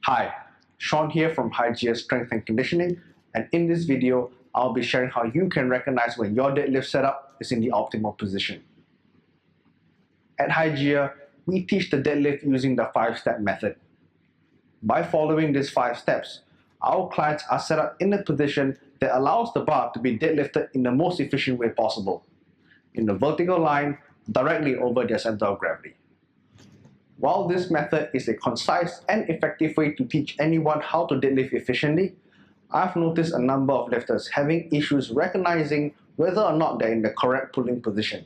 Hi, Shaun here from Hygieia Strength and Conditioning, and in this video, I'll be sharing how you can recognize when your deadlift setup is in the optimal position. At Hygieia, we teach the deadlift using the 5-step method. By following these 5 steps, our clients are set up in a position that allows the bar to be deadlifted in the most efficient way possible, in the vertical line directly over their center of gravity. While this method is a concise and effective way to teach anyone how to deadlift efficiently, I've noticed a number of lifters having issues recognizing whether or not they're in the correct pulling position.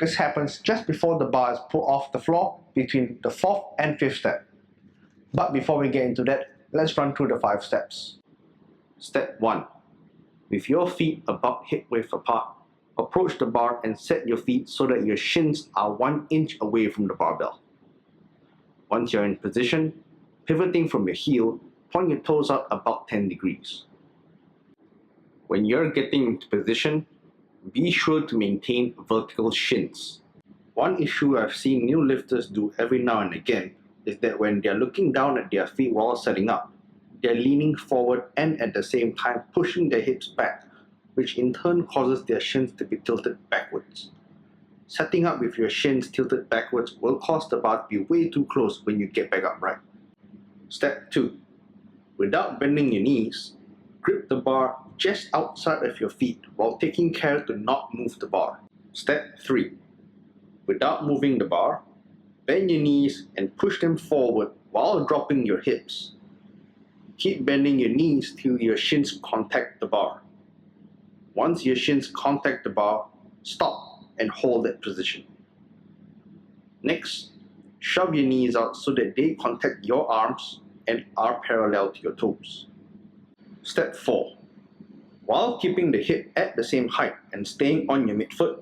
This happens just before the bar is pulled off the floor between the 4th and 5th step. But before we get into that, let's run through the 5 steps. Step 1. With your feet about hip width apart, approach the bar and set your feet so that your shins are 1 inch away from the barbell. Once you're in position, pivoting from your heel, point your toes out about 10 degrees. When you're getting into position, be sure to maintain vertical shins. One issue I've seen new lifters do every now and again is that when they're looking down at their feet while setting up, they're leaning forward and at the same time pushing their hips back, which in turn causes their shins to be tilted backwards. Setting up with your shins tilted backwards will cause the bar to be way too close when you get back upright. Step 2. Without bending your knees, grip the bar just outside of your feet while taking care to not move the bar. Step 3. Without moving the bar, bend your knees and push them forward while dropping your hips. Keep bending your knees till your shins contact the bar. Once your shins contact the bar, stop and hold that position. Next, shove your knees out so that they contact your arms and are parallel to your toes. Step 4. While keeping the hip at the same height and staying on your midfoot,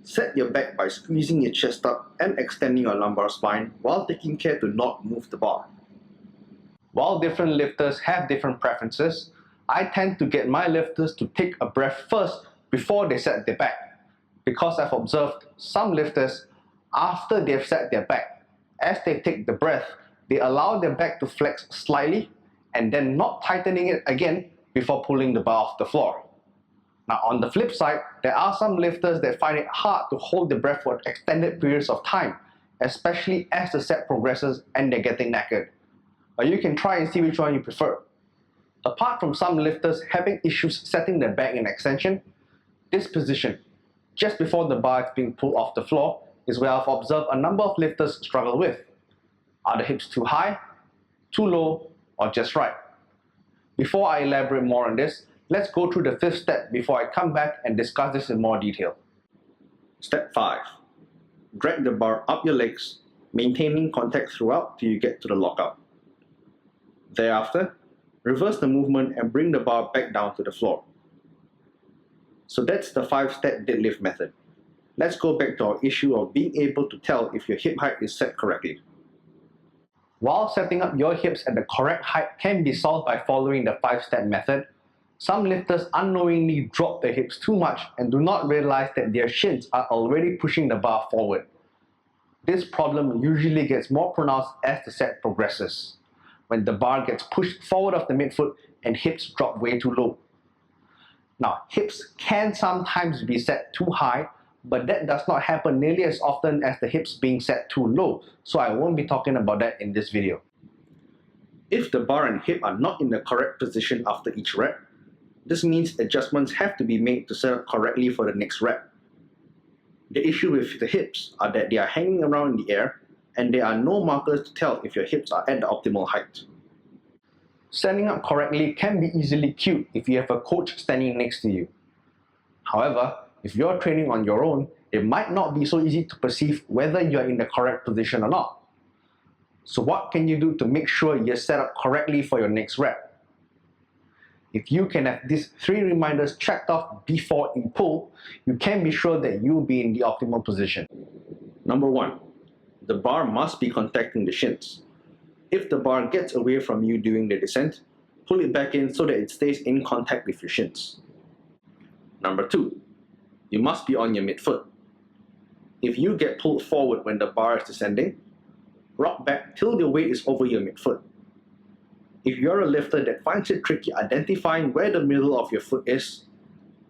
set your back by squeezing your chest up and extending your lumbar spine while taking care to not move the bar. While different lifters have different preferences, I tend to get my lifters to take a breath first before they set their back, because I've observed some lifters, after they've set their back, as they take the breath, they allow their back to flex slightly and then not tightening it again before pulling the bar off the floor. Now on the flip side, there are some lifters that find it hard to hold the breath for extended periods of time, especially as the set progresses and they're getting knackered. But you can try and see which one you prefer. Apart from some lifters having issues setting their back in extension, this position, just before the bar is being pulled off the floor, is where I've observed a number of lifters struggle with. Are the hips too high, too low, or just right? Before I elaborate more on this, let's go through the 5th step before I come back and discuss this in more detail. Step 5. Drag the bar up your legs, maintaining contact throughout till you get to the lockout. Thereafter, reverse the movement and bring the bar back down to the floor. So that's the 5-step deadlift method. Let's go back to our issue of being able to tell if your hip height is set correctly. While setting up your hips at the correct height can be solved by following the 5-step method, some lifters unknowingly drop their hips too much and do not realize that their shins are already pushing the bar forward. This problem usually gets more pronounced as the set progresses, when the bar gets pushed forward off the midfoot and hips drop way too low. Now, hips can sometimes be set too high, but that does not happen nearly as often as the hips being set too low, so I won't be talking about that in this video. If the bar and hip are not in the correct position after each rep, this means adjustments have to be made to set up correctly for the next rep. The issue with the hips are that they are hanging around in the air and there are no markers to tell if your hips are at the optimal height. Standing up correctly can be easily cued if you have a coach standing next to you. However, if you're training on your own, it might not be so easy to perceive whether you're in the correct position or not. So what can you do to make sure you're set up correctly for your next rep? If you can have these 3 reminders checked off before you pull, you can be sure that you'll be in the optimal position. Number 1. The bar must be contacting the shins. If the bar gets away from you during the descent, pull it back in so that it stays in contact with your shins. Number 2. You must be on your midfoot. If you get pulled forward when the bar is descending, rock back till your weight is over your midfoot, If you're a lifter that finds it tricky identifying where the middle of your foot is,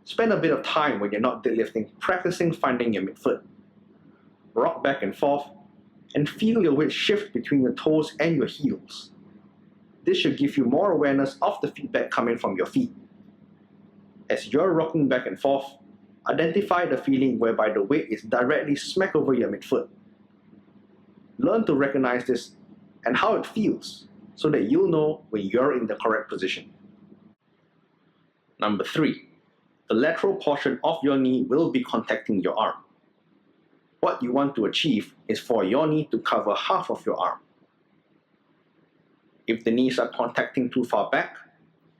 spend a bit of time when you're not deadlifting practicing finding your midfoot. Rock back and forth, and feel your weight shift between your toes and your heels. This should give you more awareness of the feedback coming from your feet. As you're rocking back and forth, identify the feeling whereby the weight is directly smack over your midfoot. Learn to recognize this and how it feels so that you'll know when you're in the correct position. Number 3. The lateral portion of your knee will be contacting your arm. What you want to achieve is for your knee to cover half of your arm. If the knees are contacting too far back,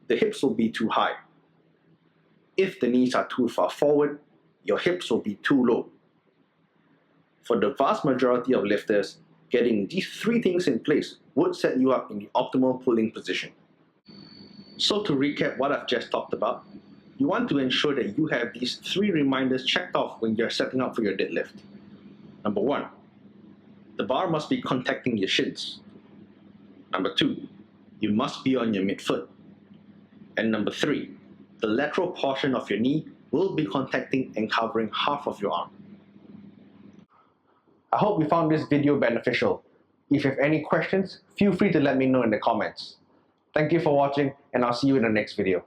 the hips will be too high. If the knees are too far forward, your hips will be too low. For the vast majority of lifters, getting these 3 things in place would set you up in the optimal pulling position. So to recap what I've just talked about, you want to ensure that you have these 3 reminders checked off when you're setting up for your deadlift. Number 1, the bar must be contacting your shins. Number 2, you must be on your midfoot. And number 3, the lateral portion of your knee will be contacting and covering half of your arm. I hope you found this video beneficial. If you have any questions, feel free to let me know in the comments. Thank you for watching, and I'll see you in the next video.